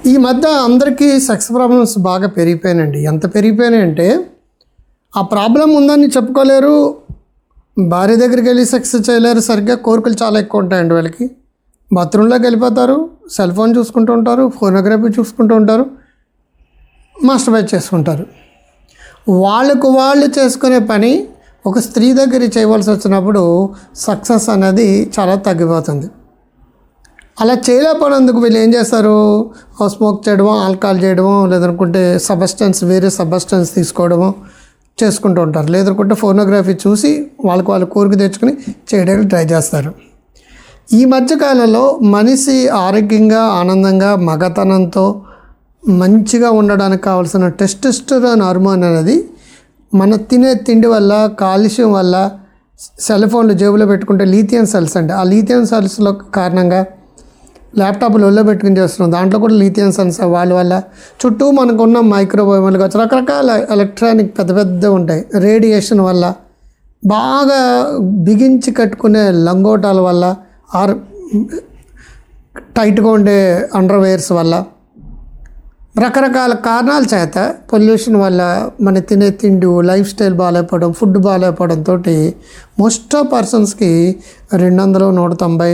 ఈ మధ్య అందరికీ సెక్స్ ప్రాబ్లమ్స్ బాగా పెరిగిపోయినాయండి. ఎంత పెరిగిపోయినాయంటే ఆ ప్రాబ్లం ఉందని చెప్పుకోలేరు, భార్య దగ్గరికి వెళ్ళి సెక్స్ చేయలేరు. సరిగ్గా కోరికలు చాలా ఎక్కువ ఉంటాయండి వాళ్ళకి. బాత్రూంలోకి వెళ్ళిపోతారు, సెల్ ఫోన్ చూసుకుంటూ ఉంటారు, ఫోనోగ్రఫీ చూసుకుంటూ ఉంటారు, మాస్టర్బైట్ చేసుకుంటారు. వాళ్ళకు వాళ్ళు చేసుకునే పని ఒక స్త్రీ దగ్గర చేయవలసి వచ్చినప్పుడు సక్సెస్ అనేది చాలా తగ్గిపోతుంది. అలా చేయలేకపోయినందుకు వీళ్ళు ఏం చేస్తారు, స్మోక్ చేయడమో, ఆల్కహాల్ చేయడమో, లేదనుకుంటే వేరే సబ్స్టెన్స్ తీసుకోవడమో చేసుకుంటూ ఉంటారు. లేదనుకుంటే ఫోనోగ్రఫీ చూసి వాళ్ళు కోరిక తెచ్చుకొని చేయడానికి ట్రై చేస్తారు. ఈ మధ్యకాలంలో మనిషి ఆరోగ్యంగా, ఆనందంగా, మగతనంతో మంచిగా ఉండడానికి కావాల్సిన టెస్టోస్టెరాన్ హార్మోన్ అనేది మన తినే తిండి వల్ల, కాలుష్యం వల్ల, సెల్ ఫోన్లు జేబులో పెట్టుకుంటే లీథియం సెల్స్ అండి, ఆ లీథియం సెల్స్లో కారణంగా ల్యాప్టాప్లు ఒళ్ళో పెట్టుకుని చేస్తున్నాం, దాంట్లో కూడా లీథియం సెల్స్ వాళ్ళ వల్ల, చుట్టూ మనకున్న మైక్రోవేవ్లు కావచ్చు, రకరకాల ఎలక్ట్రానిక్ పెద్ద ఉంటాయి, రేడియేషన్ వల్ల, బాగా బిగించి కట్టుకునే లంగోటాల వల్ల, ఆర్ టైట్గా ఉండే అండర్వేర్స్ వల్ల, రకరకాల కారణాల చేత, పొల్యూషన్ వల్ల, మన తినే తిండి, లైఫ్ స్టైల్ బాగాలేకపోవడం, ఫుడ్ బాగాలేకపోవడంతో మోస్ట్ ఆఫ్ పర్సన్స్కి 200, 190,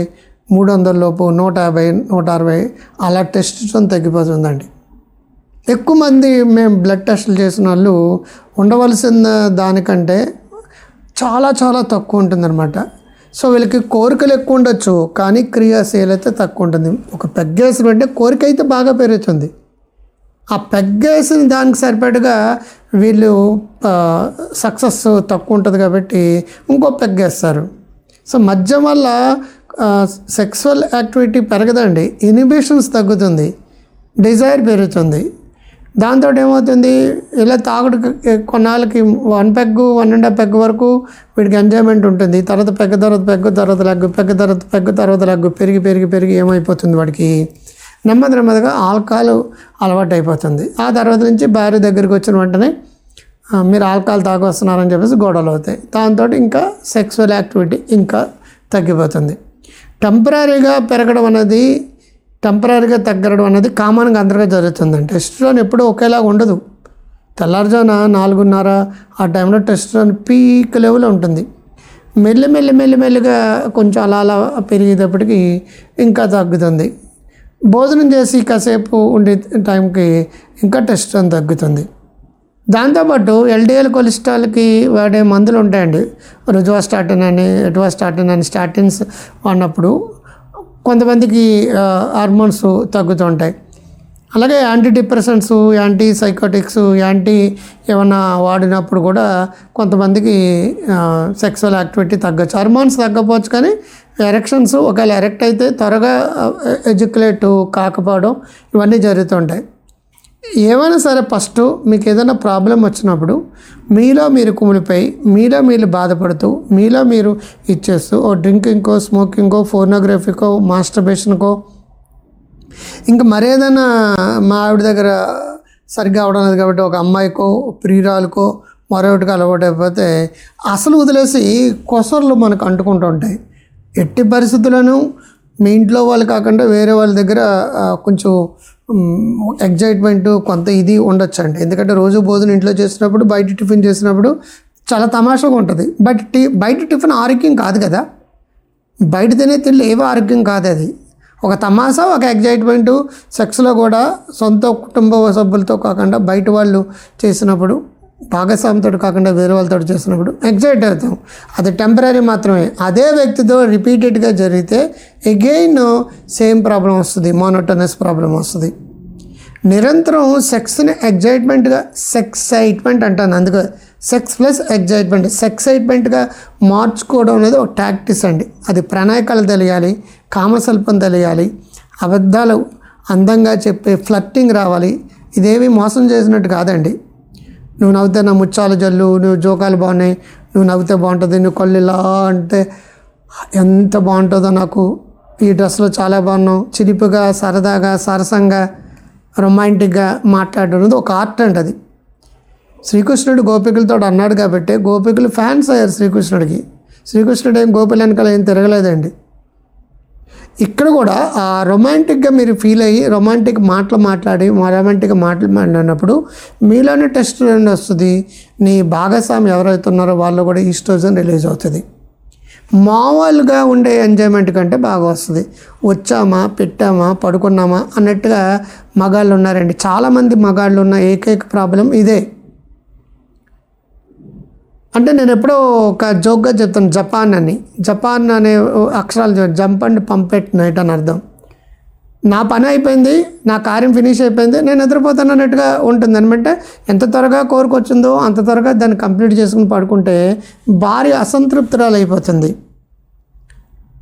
300 లోపు, 150, 160 అలా టెస్టోస్టెరాన్ తగ్గిపోతుందండి. ఎక్కువ మంది మేము బ్లడ్ టెస్టులు చేసిన వాళ్ళు ఉండవలసిన దానికంటే చాలా చాలా తక్కువ ఉంటుందన్నమాట. సో వీళ్ళకి కోరికలు ఎక్కువ ఉండొచ్చు, కానీ క్రియాశీలత అయితే తక్కువ ఉంటుంది. ఒక పెగ్గేసిన అంటే కోరిక అయితే బాగా పెరుగుతుంది. ఆ పెగ్గేసిన దానికి సరిపడగా వీళ్ళు సక్సెస్ తక్కువ ఉంటుంది కాబట్టి ఇంకో పెగ్గేస్తారు. సో మద్యం వల్ల సెక్సువల్ యాక్టివిటీ పెరగదండి, ఇనిబిషన్స్ తగ్గుతుంది, డిజైర్ పెరుగుతుంది. దాంతో ఏమవుతుంది, ఇలా తాగుడు కొన్నాళ్ళకి 1 పెగ్ 1.5 పెగ్ వరకు వీడికి ఎంజాయ్మెంట్ ఉంటుంది. తర్వాత పెగ్, తర్వాత పెగ్, తర్వాత లగ్గు, పెగ్, తర్వాత పెగ్, తర్వాత లగ్గు, పెరిగి ఏమైపోతుంది, వాడికి నెమ్మదిగా ఆల్కహాల్ అలవాటు అయిపోతుంది. ఆ తర్వాత నుంచి భార్య దగ్గరికి వచ్చిన వెంటనే మీరు ఆల్కహాల్ తాగొస్తున్నారని చెప్పేసి గొడవలు అవుతాయి. దాంతో ఇంకా సెక్సువల్ యాక్టివిటీ ఇంకా తగ్గిపోతుంది. టెంపరీగా తగ్గడం అనేది కామన్గా అందరిగా జరుగుతుందండి. టెస్టోస్టెరాన్ ఎప్పుడూ ఒకేలాగా ఉండదు. తెల్లారుజామున 4:30 ఆ టైంలో టెస్టోస్టెరాన్ పీక్ లెవెల్ ఉంటుంది. మెల్లిగా కొంచెం అలా పెరిగేటప్పటికి ఇంకా తగ్గుతుంది. భోజనం చేసి కాసేపు ఉండే టైంకి ఇంకా టెస్టోస్టెరాన్ తగ్గుతుంది. దాంతోపాటు LDL కొలెస్ట్రాల్కి వాడే మందులు ఉంటాయండి, రుజువాస్టాటిన్ అని, ఎటువాస్టాటిన్ అని, స్టాటిన్స్ వాడినప్పుడు కొంతమందికి హార్మోన్స్ తగ్గుతుంటాయి. అలాగే యాంటీ డిప్రెసెంట్స్, యాంటీ సైకోటిక్స్, ఏమన్నా వాడినప్పుడు కూడా కొంతమందికి సెక్సువల్ యాక్టివిటీ తగ్గచ్చు. హార్మోన్స్ తగ్గపోవచ్చు, కానీ ఎరెక్షన్స్ ఒకవేళ ఎరెక్ట్ అయితే త్వరగా ఎజుకులేట్ కాకపోవడం ఇవన్నీ జరుగుతుంటాయి. ఏమైనా సరే ఫస్ట్ మీకు ఏదైనా ప్రాబ్లం వచ్చినప్పుడు మీలో మీరు కుమిలిపోయి, మీలో మీరు బాధపడుతూ, మీలో మీరు ఇచ్చేస్తూ ఓ డ్రింకింగ్కో, స్మోకింగ్కో, ఫోర్నోగ్రఫీకో, మాస్టర్బేషన్కో, ఇంకా మరేదైనా మా ఆవిడ దగ్గర సరిగ్గా అవడం లేదు కాబట్టి ఒక అమ్మాయికో, ప్రియురాలకో, మరొకటికి అలవాటు అయిపోతే అసలు వదిలేసి కొసర్లు మనకు అంటుకుంటూ ఉంటాయి. ఎట్టి పరిస్థితులను మీ ఇంట్లో వాళ్ళు కాకుండా వేరే వాళ్ళ దగ్గర కొంచెం ఎగ్జైట్మెంట్ కొంత ఇది ఉండొచ్చు అండి. ఎందుకంటే రోజు భోజనం ఇంట్లో చేసినప్పుడు, బయట టిఫిన్ చేసినప్పుడు చాలా తమాషాగా ఉంటుంది. బయట టిఫిన్ ఆరోగ్యం కాదు కదా, బయట తినే తిండి ఏవో ఆరోగ్యం కాదు. అది ఒక తమాషా, ఒక ఎగ్జైట్మెంటు. సెక్స్లో కూడా సొంత కుటుంబ సభ్యులతో కాకుండా బయట వాళ్ళు చేసినప్పుడు, భాగస్వామితో కాకుండా వేరే వాళ్ళతో చేసినప్పుడు ఎగ్జైట్ అవుతాం. అది టెంపరీ మాత్రమే. అదే వ్యక్తితో రిపీటెడ్గా జరిగితే అగైన్ సేమ్ ప్రాబ్లం వస్తుంది, మోనోటోనస్ ప్రాబ్లం వస్తుంది. నిరంతరం సెక్స్ని సెక్సైట్మెంట్ అంటాను, అందుకే సెక్స్ ప్లస్ ఎక్సైట్మెంట్గా మార్చుకోవడం అనేది ఒక టాక్టిక్స్ అండి. అది ప్రణాళికలు తెలియాలి, కామశల్పం తెలియాలి, అబద్ధాలు అందంగా చెప్పే ఫ్లర్టింగ్ రావాలి. ఇదేమీ మోసం చేసినట్టు కాదండి. నువ్వు నవ్వుతే నా ముచ్చాల జల్లు, నువ్వు జోకాలు బాగున్నాయి, నువ్వు నవ్వుతే బాగుంటుంది, నువ్వు కళ్ళు ఇలా అంటే ఎంత బాగుంటుందో, నాకు ఈ డ్రెస్లో చాలా బాగున్నావు, చిలిపిగా, సరదాగా, సరసంగా, రొమాంటిక్గా మాట్లాడడం ఒక ఆర్ట్ అండి. అది శ్రీకృష్ణుడు గోపికలతో అన్నాడు కాబట్టి గోపికలు ఫ్యాన్స్ అయ్యారు శ్రీకృష్ణుడికి. శ్రీకృష్ణుడు ఏం గోపిల వెనకాల ఏం తిరగలేదండి. ఇక్కడ కూడా ఆ రొమాంటిక్గా మీరు ఫీల్ అయ్యి రొమాంటిక్గా మాట్లాడినప్పుడు మీలోనే టెస్టోస్టెరాన్ వస్తుంది. నీ భాగస్వామి ఎవరైతే ఉన్నారో వాళ్ళు కూడా ఈస్ట్రోజన్ రిలీజ్ అవుతుంది. మామూలుగా ఉండే ఎంజాయ్మెంట్ కంటే బాగా వస్తుంది. వచ్చామా, పెట్టామా, పడుకున్నామా అన్నట్టుగా మగాళ్ళు ఉన్నారండి. చాలామంది మగాళ్ళు ఉన్న ఏకైక ప్రాబ్లం ఇదే. అంటే నేను ఎప్పుడో ఒక జోక్గా చెప్తాను, జపాన్ అనే అక్షరాలు jump and pump at night అని అర్థం. నా పని అయిపోయింది, నా కార్యం ఫినిష్ అయిపోయింది, నేను నిద్రపోతాను అన్నట్టుగా ఉంటుంది అనమాట. ఎంత త్వరగా కోరుకొచ్చిందో అంత త్వరగా దాన్ని కంప్లీట్ చేసుకుని పడుకుంటే భార్య అసంతృప్తురాలు అయిపోతుంది.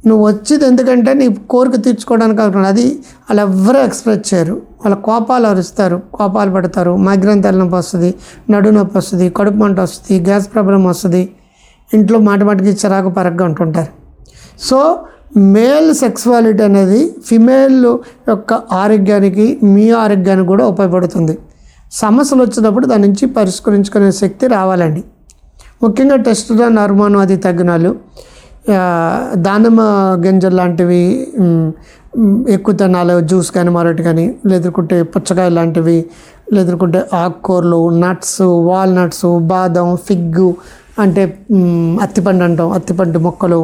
నువ్వు వచ్చేది ఎందుకంటే నీ కోరిక తీర్చుకోవడానికి అనుకున్నాను. అది వాళ్ళు ఎవ్వరూ ఎక్స్ప్రెస్ చేయరు. వాళ్ళ కోపాలు అరుస్తారు, కోపాలు పడతారు, మైగ్రేన్ తలనొప్పి వస్తుంది, నడునొప్పి వస్తుంది, కడుపు మంట వస్తుంది, గ్యాస్ ప్రాబ్లం వస్తుంది, ఇంట్లో మాటికి చిరాకు పరగ్గా ఉంటుంటారు. సో మేల్ సెక్సువాలిటీ అనేది ఫిమేల్ యొక్క ఆరోగ్యానికి, మీ ఆరోగ్యానికి కూడా ఉపయోగపడుతుంది. సమస్యలు వచ్చినప్పుడు దాని నుంచి పరిష్కరించుకునే శక్తి రావాలండి. ముఖ్యంగా టెస్టోస్టెరాన్ హార్మోన్ అది తగ్గిన వాళ్ళు దానిమ్మ గింజలు లాంటివి ఎక్కువ తినాలి, జ్యూస్ కానీ మరొకటి కానీ, లేదుకుంటే పుచ్చకాయ లాంటివి, లేదుకుంటే ఆకుకూరలు, నట్స్, వాల్నట్స్, బాదం, ఫిగ్గు అంటే అత్తిపండు అంటాం, అత్తిపండు ముక్కలు,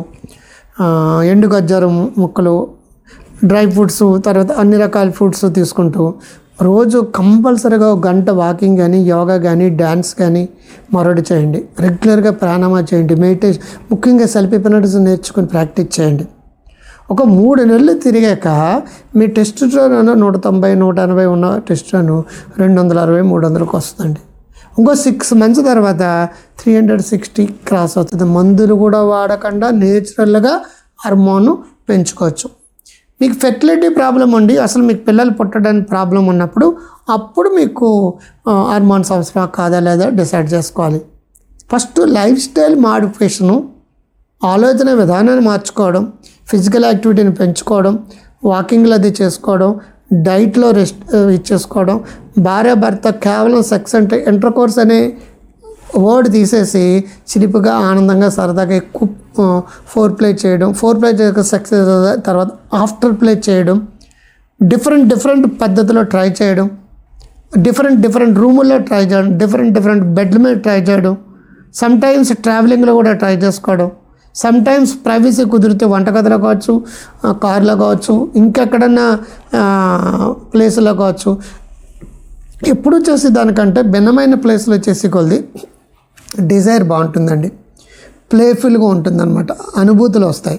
ఎండు ఖర్జూరం ముక్కలు, డ్రై ఫ్రూట్స్, తర్వాత అన్ని రకాల ఫ్రూట్స్ తీసుకుంటూ రోజు కంపల్సరీగా 1 గంట వాకింగ్ కానీ, యోగా కానీ, డ్యాన్స్ కానీ మరొకటి చేయండి. రెగ్యులర్గా ప్రాణాయామం చేయండి, మెడిటేషన్, ముఖ్యంగా సెల్ఫ్ హిప్నోటిజం నేర్చుకుని ప్రాక్టీస్ చేయండి. ఒక 3 నెలలు తిరిగాక మీ టెస్టోస్టెరాన్ 190, 180 ఉన్న టెస్టోస్టెరాన్ 260, 300కి వస్తుందండి. ఇంకో 6 మంత్స్ తర్వాత 360 క్రాస్ అవుతుంది. మందులు కూడా వాడకుండా నేచురల్గా హార్మోన్ పెంచుకోవచ్చు. మీకు ఫెర్టిలిటీ ప్రాబ్లం ఉండి అసలు మీకు పిల్లలు పుట్టడానికి ప్రాబ్లం ఉన్నప్పుడు అప్పుడు మీకు హార్మోన్స్ అవసరం కాదా లేదా డిసైడ్ చేసుకోవాలి. ఫస్ట్ లైఫ్ స్టైల్ మాడిఫికేషను, ఆలోచన విధానాన్ని మార్చుకోవడం, ఫిజికల్ యాక్టివిటీని పెంచుకోవడం, వాకింగ్లు అది చేసుకోవడం, డైట్లో రెస్ట్ ఇచ్చేసుకోవడం, భార్యాభర్త కేవలం సెక్స్ అంటే ఇంటర్కోర్స్ అనే వర్డ్ తీసేసి చిలిపిగా ఆనందంగా సరదాగా ఎక్కువ ఫోర్ ప్లే చేయడం, సెక్స్ తర్వాత ఆఫ్టర్ ప్లే చేయడం, డిఫరెంట్ పద్ధతిలో ట్రై చేయడం, డిఫరెంట్ రూముల్లో ట్రై చేయడం, డిఫరెంట్ బెడ్ల మీద ట్రై చేయడం, సమ్టైమ్స్ ట్రావెలింగ్లో కూడా ట్రై చేసుకోవడం, సమ్టైమ్స్ ప్రైవసీ కుదిరితే వంటగదిలో కావచ్చు, కార్లో కావచ్చు, ఇంకెక్కడన్నా ప్లేసులో కావచ్చు. ఎప్పుడు చేసే దానికంటే భిన్నమైన ప్లేస్లో చేసే కొలది డిజైర్ బాగుంటుందండి, ప్లేఫుల్గా ఉంటుందన్నమాట, అనుభూతులు వస్తాయి.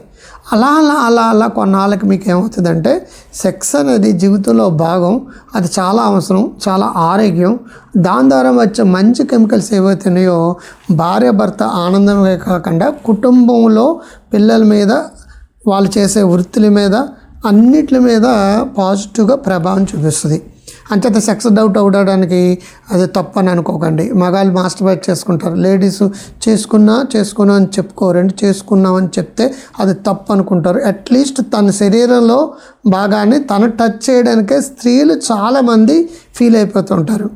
అలా కొన్నాళ్ళకి మీకు ఏమవుతుందంటే సెక్స్ అనేది జీవితంలో భాగం, అది చాలా అవసరం, చాలా ఆరోగ్యం. దాని ద్వారా వచ్చే మంచి కెమికల్స్ ఏవైతున్నాయో భార్యాభర్త ఆనందమే కాకుండా కుటుంబంలో పిల్లల మీద, వాళ్ళు చేసే వృత్తుల మీద, అన్నిటి మీద పాజిటివ్గా ప్రభావం చూపిస్తుంది. అంచేత సెక్స్ డౌట్ అవడానికి అది తప్పు అని అనుకోకండి. మగాళ్ళు మాస్టర్బైట్ చేసుకుంటారు, లేడీస్ చేసుకున్నా అని చెప్పుకోరండి, చేసుకున్నామని చెప్తే అది తప్పు అనుకుంటారు. అట్లీస్ట్ తన శరీరంలో భాగాన్ని తను టచ్ చేయడానికే స్త్రీలు చాలామంది ఫీల్ అయిపోతుంటారు.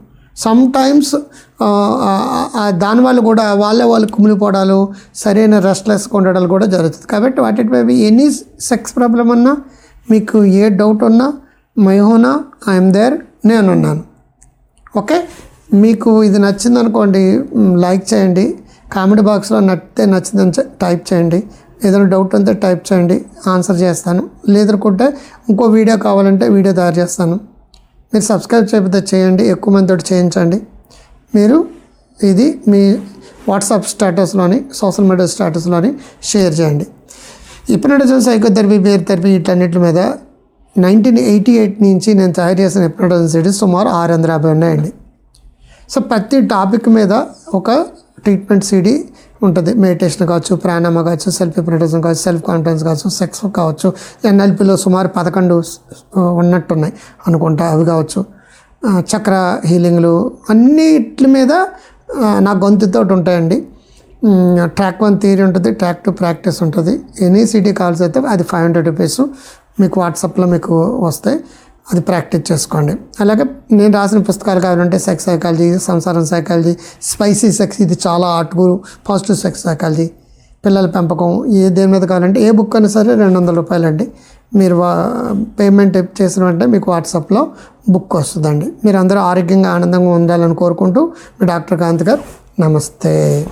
సమ్టైమ్స్ దానివల్ల కూడా వాళ్ళు కుమిలిపోవడాలు, సరైన రెస్ట్లెస్గా ఉండడాలు కూడా జరుగుతుంది. కాబట్టి వాటి మేబీ ఎనీ సెక్స్ ప్రాబ్లం ఉన్నా, మీకు ఏ డౌట్ ఉన్నా, మైహోనా ఐఎమ్ దేర్, నేనున్నాను. ఓకే, మీకు ఇది నచ్చింది అనుకోండి, లైక్ చేయండి, కామెంట్ బాక్స్లో నచ్చిందని టైప్ చేయండి, ఏదైనా డౌట్ ఉంటే టైప్ చేయండి, ఆన్సర్ చేస్తాను. లేదనుకుంటే ఇంకో వీడియో కావాలంటే వీడియో తయారు చేస్తాను. మీరు సబ్స్క్రైబ్ చేయకపోతే చేయండి, ఎక్కువ మందితో చేయించండి. మీరు ఇది మీ వాట్సాప్ స్టేటస్లోని, సోషల్ మీడియా స్టేటస్లోని షేర్ చేయండి. హిప్నోటిజం, సైకోథెరపీ, బేర్ థెరపీ వీటన్నిటి మీద 1988 నుంచి నేను తయారు చేసిన హిప్నోటిజం సిరీస్ సుమారు 650 ఉన్నాయండి. సో ప్రతి టాపిక్ మీద ఒక ట్రీట్మెంట్ సిడి ఉంటుంది. మెడిటేషన్ కావచ్చు, ప్రాణాయామ కావచ్చు, సెల్ఫ్ హిప్నోటిజం కావచ్చు, సెల్ఫ్ కాన్ఫిడెన్స్ కావచ్చు, సెక్స్ కావచ్చు, ఎన్ఎల్పిలో సుమారు 11 ఉన్నట్టున్నాయి అనుకుంటా, అవి కావచ్చు, చక్ర హీలింగ్లు, అన్నిటి మీద నా గొంతుతో ఉంటాయండి. ట్రాక్ 1 థియరీ ఉంటుంది, ట్రాక్ 2 ప్రాక్టీస్ ఉంటుంది. ఎనీ సిటీ కాల్స్ అయితే అది 500 రూపీస్ మీకు వాట్సాప్లో మీకు వస్తాయి, అది ప్రాక్టీస్ చేసుకోండి. అలాగే నేను రాసిన పుస్తకాలు కావాలంటే సెక్స్ సైకాలజీ, సంసారం సైకాలజీ, స్పైసీ సెక్స్, ఇది చాలా ఆర్ట్గురు, పాజిటివ్ సెక్స్ సైకాలజీ, పిల్లల పెంపకం, దేని మీద కావాలంటే ఏ బుక్ అయినా సరే 200 రూపాయలండి. మీరు పేమెంట్ చేసిన వెంటనే మీకు వాట్సాప్లో బుక్ వస్తుందండి. మీరు అందరూ ఆరోగ్యంగా ఆనందంగా ఉండాలని కోరుకుంటూ మీ డాక్టర్ కాంత్ గారు. నమస్తే.